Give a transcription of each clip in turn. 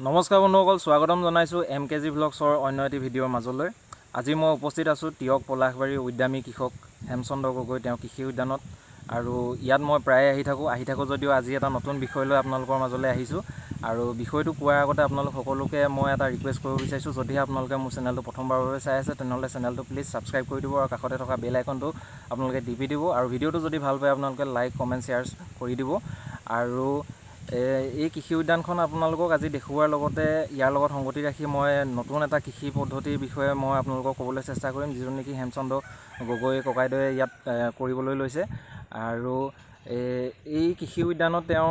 নমস্কাৰ বন্ধুসকল, স্বাগতম জনাইছোঁ mkgvlogsৰ অন্য এটি ভিডিঅ'ৰ মাজলৈ। আজি মই উপস্থিত আছোঁ টিয়ক পলাশবাৰীৰ উদ্যামী কৃষক হেমচন্দ্ৰ গগৈ তেওঁ কৃষি উদ্যানত। আৰু ইয়াত মই প্ৰায়ে আহি থাকোঁ যদিও আজি এটা নতুন বিষয় লৈ আপোনালোকৰ মাজলৈ আহিছোঁ। আৰু বিষয়টো কোৱাৰ আগতে আপোনালোক সকলোকে মই এটা ৰিকুৱেষ্ট কৰিব বিচাৰিছোঁ, যদিহে আপোনালোকে মোৰ চেনেলটো প্ৰথমবাৰৰ বাবে চাই আছে তেনেহ'লে চেনেলটো প্লিজ ছাবস্ক্ৰাইব কৰি দিব আৰু কাষতে থকা বেল আইকনটো আপোনালোকে টিপি দিব। আৰু ভিডিঅ'টো যদি ভাল পায় আপোনালোকে লাইক কমেণ্ট শ্বেয়াৰ কৰি দিব। আৰু এই কৃষি উদ্যানখন আপোনালোকক আজি দেখুওৱাৰ লগতে ইয়াৰ লগত সংগতি ৰাখি মই নতুন এটা কৃষি পদ্ধতিৰ বিষয়ে মই আপোনালোকক ক'বলৈ চেষ্টা কৰিম, যিটো নেকি হেমচন্দ্ৰ গগৈ ককাইদেৱে ইয়াত কৰিবলৈ লৈছে। আৰু এই কৃষি উদ্যানত তেওঁ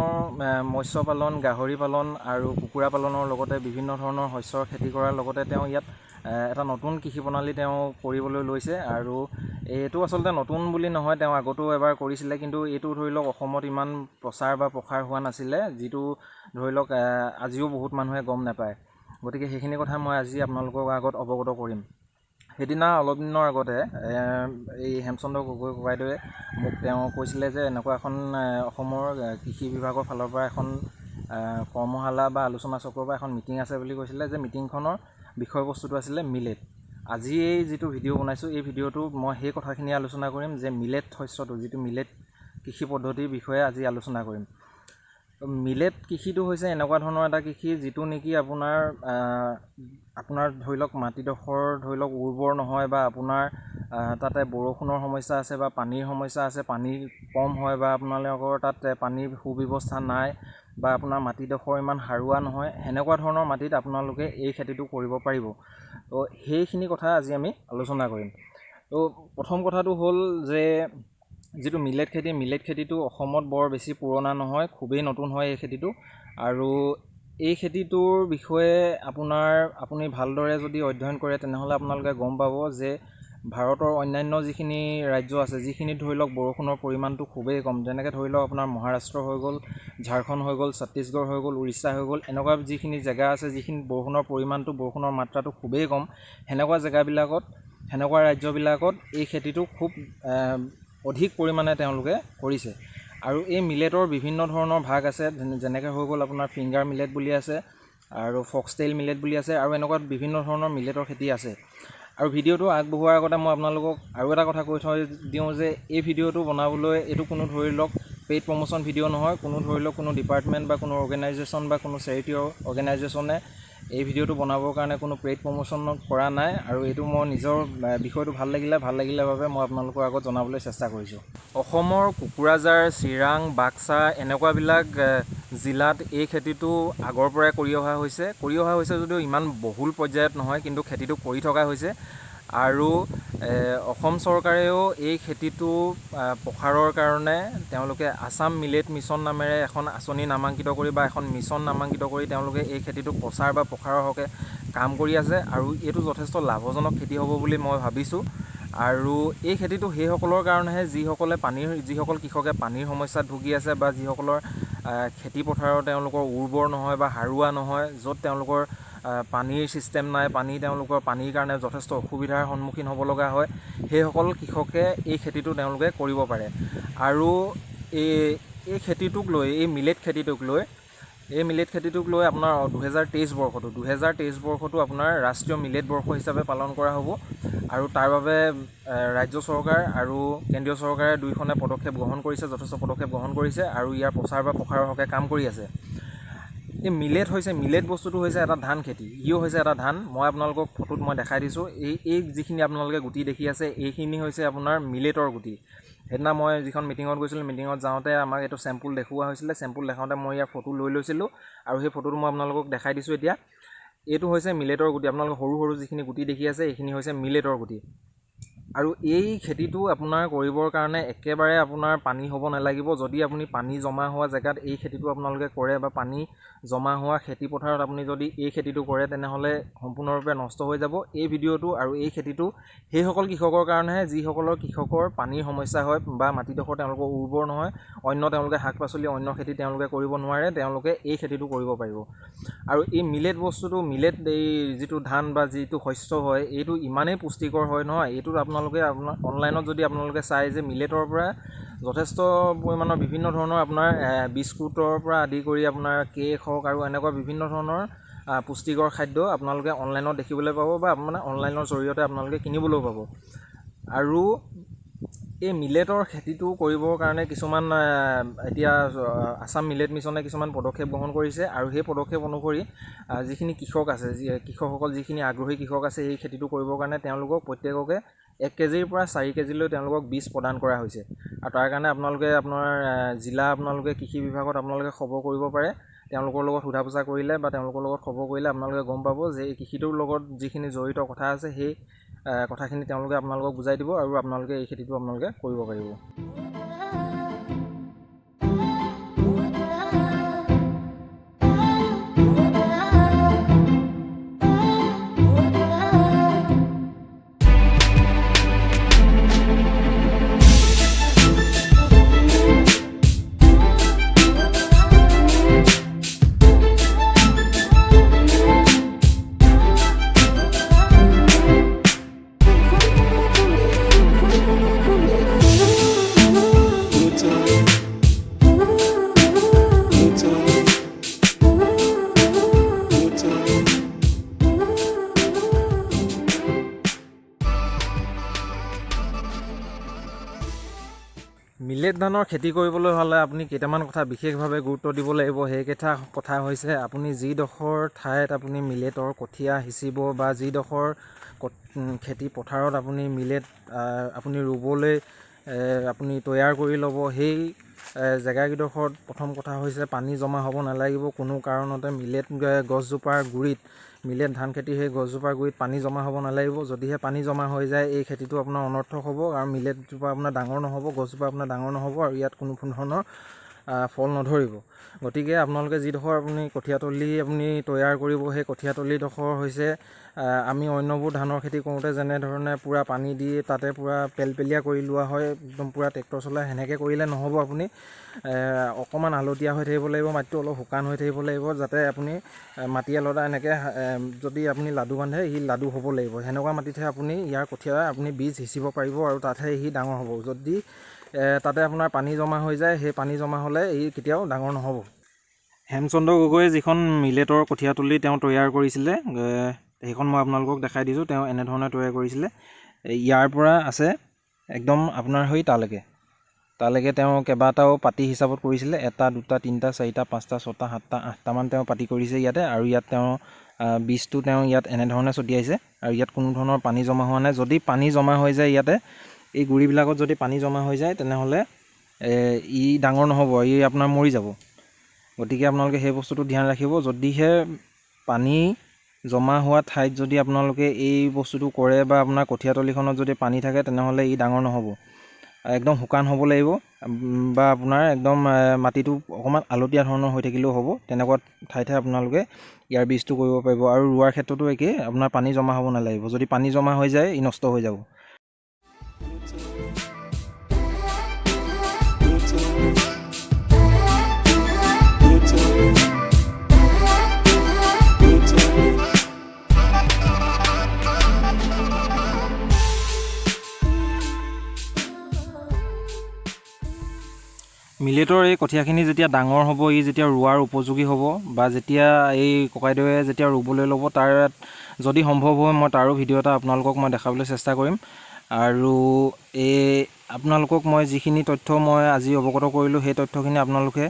মৎস্য পালন, গাহৰি পালন আৰু কুকুৰা পালনৰ লগতে বিভিন্ন ধৰণৰ শস্যৰ খেতি কৰাৰ লগতে তেওঁ ইয়াত এটা নতুন কৃষি প্ৰণালী তেওঁ কৰিবলৈ লৈছে। আৰু এইটো আচলতে নতুন বুলি নহয়, তেওঁ আগতো এবাৰ কৰিছিলে, কিন্তু এইটো ধৰি লওক অসমত ইমান প্ৰচাৰ বা প্ৰসাৰ হোৱা নাছিলে, যিটো ধৰি লওক আজিও বহুত মানুহে গম নাপায়। গতিকে সেইখিনি কথা মই আজি আপোনালোকৰ আগত অৱগত কৰিম। সেইদিনা অলপ দিনৰ আগতে এই হেমচন্দ্ৰ গগৈ ককাইদেৱে মোক তেওঁ কৈছিলে যে এনেকুৱা এখন অসমৰ কৃষি বিভাগৰ ফালৰ পৰা এখন কৰ্মশালা বা আলোচনা চক্ৰৰ পৰা এখন মিটিং আছে বুলি কৈছিলে, যে মিটিংখনৰ বিষয়বস্তুটো আছিলে মিলেট। আজি এই যিটো ভিডিঅ' বনাইছোঁ, এই ভিডিঅ'টো মই সেই কথাখিনি আলোচনা কৰিম যে মিলেট শস্যটো, যিটো মিলেট কৃষি পদ্ধতিৰ বিষয়ে আজি আলোচনা কৰিম। মিলেট কৃষিটো হৈছে এনেকুৱা ধৰণৰ এটা কৃষি যিটো নেকি আপোনাৰ ধৰি লওক মাটিডোখৰ ধৰি লওক উৰ্বৰ নহয়, বা আপোনাৰ তাতে বৰষুণৰ সমস্যা আছে বা পানীৰ সমস্যা আছে, পানী কম হয়, বা আপোনালোকৰ তাত পানীৰ সুব্যৱস্থা নাই, বা আপোনাৰ মাটিডোখৰ ইমান সাৰুৱা নহয়, সেনেকুৱা ধৰণৰ মাটিত আপোনালোকে এই খেতিটো কৰিব পাৰিব। তো সেইখিনি কথা আজি আমি আলোচনা কৰিম। তো প্ৰথম কথাটো হ'ল যে যিটো মিলেট খেতিটো অসমত বৰ বেছি পুৰণা নহয়, খুবেই নতুন হয় এই খেতিটো। আৰু এই খেতিটোৰ বিষয়ে আপুনি ভালদৰে যদি অধ্যয়ন কৰে তেনেহ'লে আপোনালোকে গম পাব যে ভাৰতৰ অন্যান্য যিখিনি ৰাজ্য আছে, যিখিনিত ধৰি লওক বৰষুণৰ পৰিমাণটো খুবেই কম, যেনেকৈ ধৰি লওক আপোনাৰ মহাৰাষ্ট্ৰ হৈ গ'ল, ঝাৰখণ্ড হৈ গ'ল, ছত্তীশগড় হৈ গ'ল, উৰিষ্যা হৈ গ'ল, এনেকুৱা যিখিনি জেগা আছে যিখিনিত বৰষুণৰ মাত্ৰাটো খুবেই কম, সেনেকুৱা ৰাজ্যবিলাকত এই খেতিটো খুব অধিক পৰিমাণে তেওঁলোকে কৰিছে। আৰু এই মিলেটৰ বিভিন্ন ধৰণৰ ভাগ আছে, যেনেকৈ হৈ গ'ল আপোনাৰ ফিংগাৰ মিলেট বুলি আছে, আৰু ফক্সটেইল মিলেট বুলি আছে, আৰু এনেকুৱা বিভিন্ন ধৰণৰ মিলেটৰ খেতি আছে। আৰু ভিডিঅ'টো আগবঢ়োৱাৰ আগতে মই আপোনালোকক আৰু এটা কথা কৈ থৈ দিওঁ যে এই ভিডিঅ'টো বনাবলৈ এইটো কোনো ধৰি লওক পেইড প্ৰমোশ্যন ভিডিঅ' নহয়, কোনো ডিপাৰ্টমেণ্ট বা কোনো অৰ্গেনাইজেশ্যন বা কোনো চেৰিটি অৰ্গেনাইজেশ্যনে এই ভিডিঅ'টো বনাবৰ কাৰণে কোনো পেইড প্ৰমোশ্যন কৰা নাই। আৰু এইটো মই নিজৰ বিষয়টো ভাল লাগিলে বাবে মই আপোনালোকৰ আগত জনাবলৈ চেষ্টা কৰিছোঁ। অসমৰ কোকৰাঝাৰ, চিৰাং, বাক্সা এনেকুৱাবিলাক জিলাত এই খেতিটো আগৰ পৰাই কৰি অহা হৈছে যদিও ইমান বহুল পৰ্যায়ত নহয়, কিন্তু খেতিটো কৰি থকা হৈছে। আৰু অসম চৰকাৰেও এই খেতিটো প্ৰসাৰৰ কাৰণে তেওঁলোকে আছাম মিলেট মিছন নামেৰে এখন আঁচনি নামাংকিত কৰি বা এখন মিছন নামাংকিত কৰি তেওঁলোকে এই খেতিটো প্ৰসাৰৰ হকে কাম কৰি আছে। আৰু এইটো যথেষ্ট লাভজনক খেতি হ'ব বুলি মই ভাবিছোঁ। আৰু এই খেতিটো সেইসকলৰ কাৰণেহে যিসকল কৃষকে পানীৰ সমস্যাত ভুগি আছে, বা যিসকলৰ খেতি পথাৰৰ তেওঁলোকৰ উৰ্বৰ নহয় বা সাৰুৱা নহয়, য'ত তেওঁলোকৰ পানীৰ ছিষ্টেম নাই, তেওঁলোকৰ পানীৰ কাৰণে যথেষ্ট অসুবিধাৰ সন্মুখীন হ'ব লগা হয়, সেইসকল কৃষকে এই খেতিটো তেওঁলোকে কৰিব পাৰে। আৰু এই খেতিটোক লৈ, এই মিলেট খেতিটোক লৈ আপোনাৰ 2023 বৰ্ষটো আপোনাৰ ৰাষ্ট্ৰীয় মিলেট বৰ্ষ হিচাপে পালন কৰা হ'ব। আৰু তাৰ বাবে ৰাজ্য চৰকাৰ আৰু কেন্দ্ৰীয় চৰকাৰে দুয়োখনে যথেষ্ট পদক্ষেপ গ্ৰহণ কৰিছে, আৰু ইয়াৰ প্ৰসাৰৰ হকে কাম কৰি আছে। এই মিলেট বস্তুটো হৈছে এটা ধান খেতি, হৈছে এটা ধান। মই আপোনালোকক ফটোত দেখাই দিছোঁ, এই যিখিনি আপোনালোকে গুটি দেখি আছে, এইখিনি হৈছে আপোনাৰ মিলেটৰ গুটি। সেইদিনা মই যিখন মিটিঙত গৈছিলোঁ, মিটিঙত যাওঁতে আমাক এইটো চেম্পুল দেখুওৱা হৈছিলে। চেম্পুল দেখাওঁতে মই ইয়াৰ ফটো লৈ লৈছিলোঁ, আৰু সেই ফটোটো মই আপোনালোকক দেখাই দিছোঁ এতিয়া। এইটো হৈছে মিলেটৰ গুটি, আপোনালোকে সৰু যিখিনি গুটি দেখি আছে, এইখিনি হৈছে মিলেটৰ গুটি। আৰু এই খেতিটো আপোনাৰ কৰিবৰ কাৰণে একেবাৰে আপোনাৰ পানী হ'ব নালাগিব। যদি আপুনি পানী জমা হোৱা জেগাত এই খেতিটো আপোনালোকে কৰে, বা পানী জমা হোৱা খেতি পথাৰত আপুনি যদি এই খেতিটো কৰে, তেনেহ'লে সম্পূৰ্ণৰূপে নষ্ট হৈ যাব। এই ভিডিঅ'টো আৰু এই খেতিটো সেইসকল কৃষকৰ কাৰণেহে কৃষকৰ পানীৰ সমস্যা হয়, বা মাটিডোখৰ তেওঁলোকৰ উৰ্বৰ নহয়, তেওঁলোকে শাক পাচলি অন্য খেতি তেওঁলোকে কৰিব নোৱাৰে, তেওঁলোকে এই খেতিটো কৰিব পাৰিব। আৰু এই মিলেট এই যিটো ধান বা যিটো শস্য হয়, এইটো ইমানেই পুষ্টিকৰ হয় নহয়, এইটোত অনলাইনত যদি আপোনালোকে চাই যে মিলেটৰ পৰা যথেষ্ট পৰিমাণৰ বিভিন্ন ধৰণৰ আপোনাৰ বিস্কুটৰ পৰা আদি কৰি আপোনাৰ কেক হওক আৰু এনেকুৱা বিভিন্ন ধৰণৰ পুষ্টিকৰ খাদ্য আপোনালোকে অনলাইনত দেখিবলৈ পাব বা মানে অনলাইনৰ জৰিয়তে আপোনালোকে কিনিবলৈও পাব। আৰু এই মিলেটৰ খেতিটো কৰিবৰ কাৰণে কিছুমান এতিয়া আছাম মিলেট মিছনে কিছুমান পদক্ষেপ গ্ৰহণ কৰিছে আৰু সেই পদক্ষেপ অনুসৰি যিখিনি কৃষক আছে কৃষকসকল যিখিনি আগ্ৰহী কৃষক আছে এই খেতিটো কৰিবৰ কাৰণে তেওঁলোকক প্ৰত্যেককে 1 কেজিৰ পৰা 4 কেজিলৈ তেওঁলোকক বীজ প্ৰদান কৰা হৈছে। আৰু তাৰ কাৰণে আপোনালোকে আপোনাৰ জিলা আপোনালোকে কৃষি বিভাগত আপোনালোকে খবৰ কৰিব পাৰে। তেওঁলোকৰ লগত সোধা পোছা কৰিলে বা তেওঁলোকৰ লগত খবৰ কৰিলে আপোনালোকে গম পাব যে এই কৃষিটোৰ লগত যিখিনি জড়িত কথা আছে সেই কথাখিনি তেওঁলোকে আপোনালোকক বুজাই দিব আৰু আপোনালোকে এই খেতিটো আপোনালোকে কৰিব পাৰিব। মিলেট ধানৰ খেতি কৰিবলৈ হ'লে আপুনি কেইটামান কথা বিশেষভাৱে গুৰুত্ব দিব লাগিব। সেইকেইটা কথা হৈছে আপুনি যিডোখৰ ঠাইত আপুনি মিলেটৰ কঠীয়া সিঁচিব বা যিডোখৰ খেতি পথাৰত আপুনি মিলেট আপুনি ৰুবলৈ আপুনি তৈয়াৰ কৰি ল'ব, সেই জেগাকেইডোখৰত প্ৰথম কথা হৈছে পানী জমা হ'ব নালাগিব কোনো কাৰণতে। মিলেট গছজোপাৰ গুৰিত মিলেট ধান খেতিৰ সেই গছজোপাৰ গুৰিত পানী জমা হ'ব নালাগিব। যদিহে পানী জমা হৈ যায় এই খেতিটো আপোনাৰ অনৰ্থক হ'ব আৰু মিলেটজোপা আপোনাৰ ডাঙৰ নহ'ব, গছজোপা আপোনাৰ ডাঙৰ নহ'ব আৰু ইয়াত কোনো ধৰণৰ ফল নধৰিব। গতিকে আপোনালোকে যিডোখৰ আপুনি কঠীয়াতলি আপুনি তৈয়াৰ কৰিব সেই কঠীয়াতলিডোখৰ হৈছে আমি অন্যবোৰ ধানৰ খেতি কৰোঁতে যেনেধৰণে পূৰা পানী দি তাতে পূৰা পেলপেলীয়া কৰি লোৱা হয়, একদম পূৰা ট্ৰেক্টৰ চলাই, সেনেকৈ কৰিলে নহ'ব। আপুনি অকণমান আলতীয়া হৈ থাকিব লাগিব, মাটিটো অলপ শুকান হৈ থাকিব লাগিব, যাতে আপুনি মাটি এলদা এনেকৈ যদি আপুনি লাডু বান্ধে সি লাডু হ'ব লাগিব। সেনেকুৱা মাটিতহে আপুনি ইয়াৰ কঠীয়া আপুনি বীজ সিঁচিব পাৰিব আৰু তাতহে সি ডাঙৰ হ'ব। যদি তাতে আপোনাৰ পানী জমা হৈ যায় সেই পানী জমা হ'লে ই কেতিয়াও ডাঙৰ নহ'ব। হেমচন্দ্ৰ গগৈয়ে যিখন মিলেটৰ কঠীয়াতলি তেওঁ তৈয়াৰ কৰিছিলে সেইখন মই আপোনালোকক দেখাই দিছোঁ। তেওঁ এনেধৰণে তৈয়াৰ কৰিছিলে। ইয়াৰ পৰা আছে একদম আপোনাৰ হৈ তালৈকে তেওঁ কেইবাটাও পাতি হিচাপত কৰিছিলে। 1 2 3 4 5 6 7 8টামান তেওঁ পাতি কৰিছে ইয়াতে। আৰু ইয়াত তেওঁ বীজটো তেওঁ ইয়াত এনেধৰণে ছটিয়াইছে আৰু ইয়াত কোনো ধৰণৰ পানী জমা হোৱা নাই। যদি পানী জমা হৈ যায় ইয়াতে এই গুৰিবিলাকত যদি পানী জমা হৈ যায় তেনেহ'লে ই ডাঙৰ নহ'ব, ই আপোনাৰ মৰি যাব। গতিকে আপোনালোকে সেই বস্তুটো ধ্যান ৰাখিব। যদিহে পানী জমা হোৱা ঠাইত যদি আপোনালোকে এই বস্তুটো কৰে বা আপোনাৰ কঠীয়াতলিখনত যদি পানী থাকে তেনেহ'লে ই ডাঙৰ নহ'ব। একদম শুকান হ'ব লাগিব বা আপোনাৰ একদম মাটিটো অকণমান আলতীয়া ধৰণৰ হৈ থাকিলেও হ'ব। তেনেকুৱা ঠাইতহে আপোনালোকে ইয়াৰ বীজটো কৰিব পাৰিব। আৰু ৰোৱাৰ ক্ষেত্ৰতো একেই, আপোনাৰ পানী জমা হ'ব নালাগিব। যদি পানী জমা হৈ যায় ই নষ্ট হৈ যাব। মিলেটৰ এই কঠীয়াখিনি যেতিয়া ডাঙৰ হ'ব, ই যেতিয়া ৰোৱাৰ উপযোগী হ'ব বা যেতিয়া এই ককাইদেৱে যেতিয়া ৰুবলৈ ল'ব, তাৰ যদি সম্ভৱ হয় মই তাৰো ভিডিঅ' এটা আপোনালোকক মই দেখাবলৈ চেষ্টা কৰিম। আৰু আপোনালোকক মই যিখিনি তথ্য মই আজি অৱগত কৰিলোঁ সেই তথ্যখিনি আপোনালোকে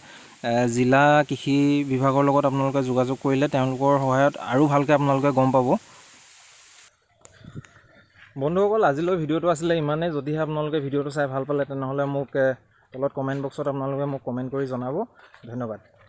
জিলা কৃষি বিভাগৰ লগত আপোনালোকে যোগাযোগ কৰিলে তেওঁলোকৰ সহায়ত আৰু ভালকৈ আপোনালোকে গম পাব। বন্ধুসকল, আজিলৈ ভিডিঅ'টো আছিলে ইমানেই। যদিহে আপোনালোকে ভিডিঅ'টো চাই ভাল পালে তেনেহ'লে মোক তলত কমেণ্ট বক্সত আপোনালোকে মোক কমেণ্ট কৰি জনাব। ধন্যবাদ।